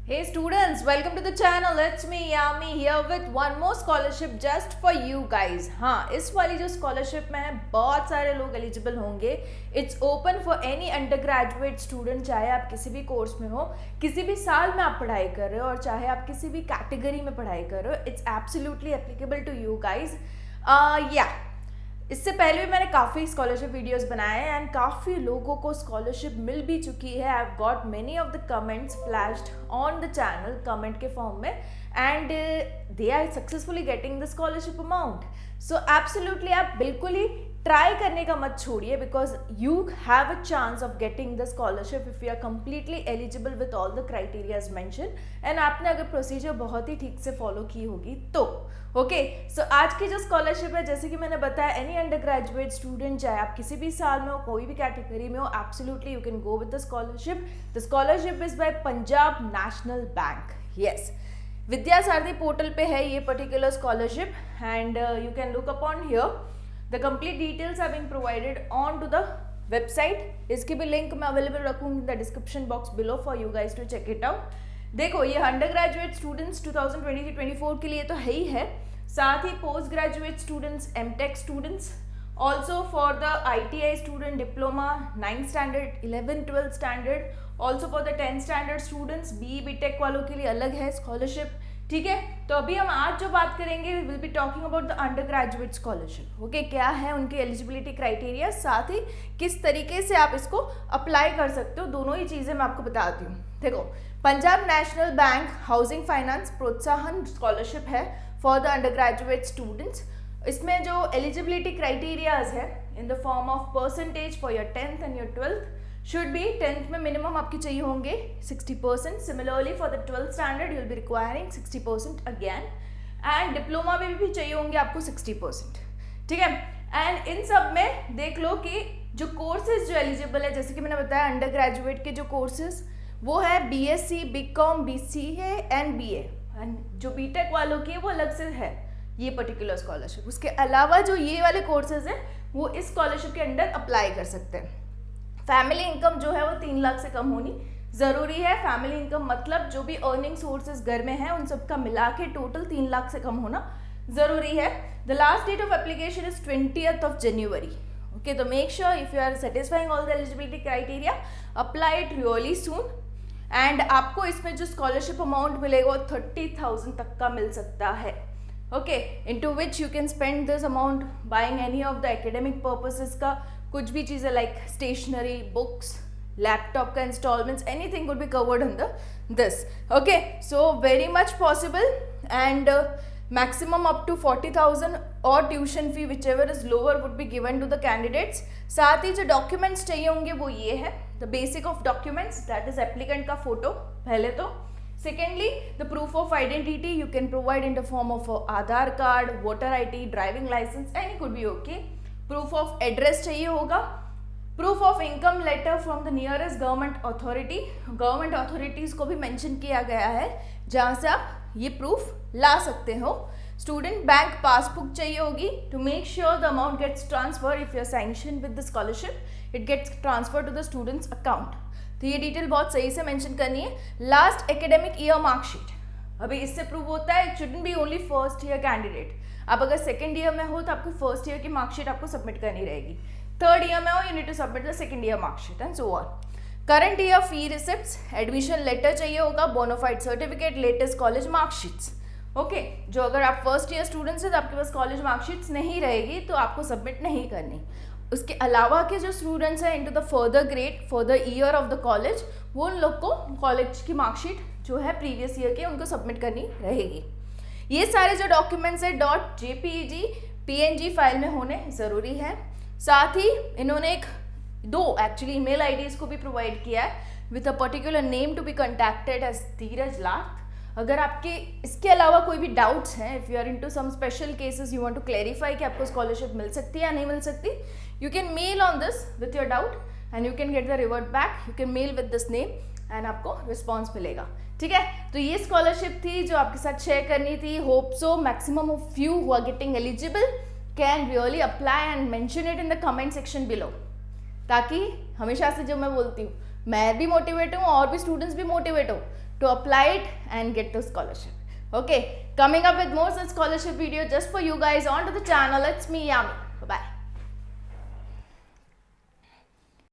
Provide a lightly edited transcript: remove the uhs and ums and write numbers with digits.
Hey students, welcome to the channel. It's me Yami here with one more scholarship just for you guys. हाँ, इस वाली जो scholarship में है बहुत सारे लोग एलिजिबल होंगे. It's open for any under graduate student, चाहे आप किसी भी कोर्स में हो, किसी भी साल में आप पढ़ाई कर रहे हो और चाहे आप किसी भी कैटेगरी में पढ़ाई कर रहे हो. It's absolutely applicable to you guys. इससे पहले भी मैंने काफ़ी स्कॉलरशिप वीडियोस बनाए हैं एंड काफ़ी लोगों को स्कॉलरशिप मिल भी चुकी है. I have got many of the comments flashed on the channel comment के फॉर्म में and they are successfully getting the scholarship amount. So absolutely आप बिल्कुल ही ट्राई करने का मत छोड़िए because you have a chance of getting the scholarship if you are completely eligible with all the criterias mention and आपने अगर procedure बहुत ही ठीक से फॉलो की होगी तो. ओके, सो आज की जो स्कॉलरशिप है, जैसे कि मैंने बताया, एनी अंडर ग्रेजुएट स्टूडेंट, चाहे आप किसी भी साल में हो, कोई भी कैटेगरी में हो, absolutely you can go with the scholarship. The scholarship is by Punjab national bank. Yes, Vidya Saarthi portal पे है ये particular scholarship and you can look upon here. The complete details are being provided on to the website. इसकी भी link मैं available रखूंगी in the description box below for you guys to check it out. देखो, ये under graduate students 2023-24 के लिए तो है ही है, साथ ही post graduate students, MTech students, also for the ITI student, diploma 9th standard, 11th 12th standard, also for the 10th standard students. BTech वालों के लिए अलग है स्कॉलरशिप. ठीक है, तो अभी हम आज जो बात करेंगे will be talking about the under graduate scholarship. Okay, क्या है उनकी एलिजिबिलिटी क्राइटेरिया, साथ ही किस तरीके से आप इसको अप्लाई कर सकते हो, दोनों ही चीज़ें मैं आपको बताती हूँ. देखो, Punjab national bank housing finance प्रोत्साहन स्कॉलरशिप है for the under graduate students. इसमें जो एलिजिबिलिटी क्राइटेरियाज है इन the form of percentage for your 10th and your 12th should be 10th में मिनिमम आपके चाहिए होंगे 60%. Similarly for the 12th standard you will be requiring 60% again and diploma में भी चाहिए होंगे आपको 60%. ठीक है, एंड इन सब में देख लो कि जो कोर्सेज जो एलिजिबल है, जैसे कि मैंने बताया अंडर ग्रेजुएट के जो कोर्सेज वो है BSc, BCom, BCA and BA. And जो BTech वालों की वो अलग से है ये पर्टिकुलर स्कॉलरशिप. उसके अलावा जो ये वाले कोर्सेज हैं वो इस स्कॉलरशिप के अंडर अप्लाई कर सकते हैं. फैमिली इनकम जो है वो 3 लाख से कम होनी ज़रूरी है. फैमिली इनकम मतलब जो भी अर्निंग सोर्सेज घर में है उन सबका मिला के टोटल 3 लाख से कम होना ज़रूरी है. The last date of application is 20th January. Okay, तो make sure if you are satisfying all the eligibility criteria, apply it really soon. And आपको इसमें जो स्कॉलरशिप अमाउंट मिलेगा वो 30,000 तक का मिल सकता है. Okay, into which you can spend this amount buying any of the academic purposes का कुछ भी चीज़ें लाइक स्टेशनरी, बुक्स, लैपटॉप का instalments, anything would be covered in this. Okay, so very much possible and maximum up to 40,000 और tuition fee whichever is lower would be given to the candidates. साथ ही जो documents चाहिए होंगे वो ये है the basic of documents, that is applicant का फोटो पहले तो. Secondly the proof of identity you can provide in the form of Aadhaar card, voter ID, driving licence, any could be okay. Proof of address चाहिए होगा. Proof of income letter from the nearest government authority. Government authorities को भी mention किया गया है जहाँ से आप ये प्रूफ ला सकते हो. स्टूडेंट बैंक पासबुक चाहिए होगी to make sure the amount gets transfer. If you are sanction with the scholarship it gets transfer to the students account. तो ये डिटेल बहुत सही से मेंशन करनी है. लास्ट एकेडमिक ईयर मार्कशीट, अभी इससे प्रूव होता है it shouldn't be only first year candidate. आप अगर सेकेंड ईयर में हो तो आपको फर्स्ट ईयर की मार्कशीट आपको सबमिट करनी रहेगी. थर्ड ईयर में हो you need to submit the second year marksheet and so on. Current year fee receipts, admission letter चाहिए होगा, bonafide certificate, latest college marksheets. Okay, जो अगर आप फर्स्ट ईयर स्टूडेंट्स हैं तो आपके पास कॉलेज मार्कशीट्स नहीं रहेगी तो आपको सबमिट नहीं करनी. उसके अलावा के जो स्टूडेंट्स हैं into the further grade for the year of the college, वो उन लोग को कॉलेज की मार्कशीट जो है प्रीवियस ईयर के उनको सबमिट करनी रहेगी. ये सारे जो डॉक्यूमेंट्स है .jpeg PNG फाइल में होने ज़रूरी है. साथ ही इन्होंने दो एक्चुअली ईमेल IDs को भी प्रोवाइड किया है with a particular name to be contacted as Dheeraj Lath. अगर आपके इसके अलावा कोई भी डाउट्स हैं, if you are into some special cases you want to clarify कि आपको स्कॉलरशिप मिल सकती है या नहीं मिल सकती, you can mail on this with your doubt and you can get the revert back. You can mail with this name and आपको response मिलेगा. ठीक है, तो ये स्कॉलरशिप थी जो आपके साथ शेयर करनी थी. Hope so maximum of you who are getting eligible can really apply and mention it in the comment section below, ताकि हमेशा से जो मैं बोलती हूँ मैं भी मोटिवेट हूँ और भी स्टूडेंट्स भी मोटिवेट हो to apply it and get the scholarship. Okay, coming up with more such scholarship videos just for you guys onto the channel. It's me, Yami. Bye bye.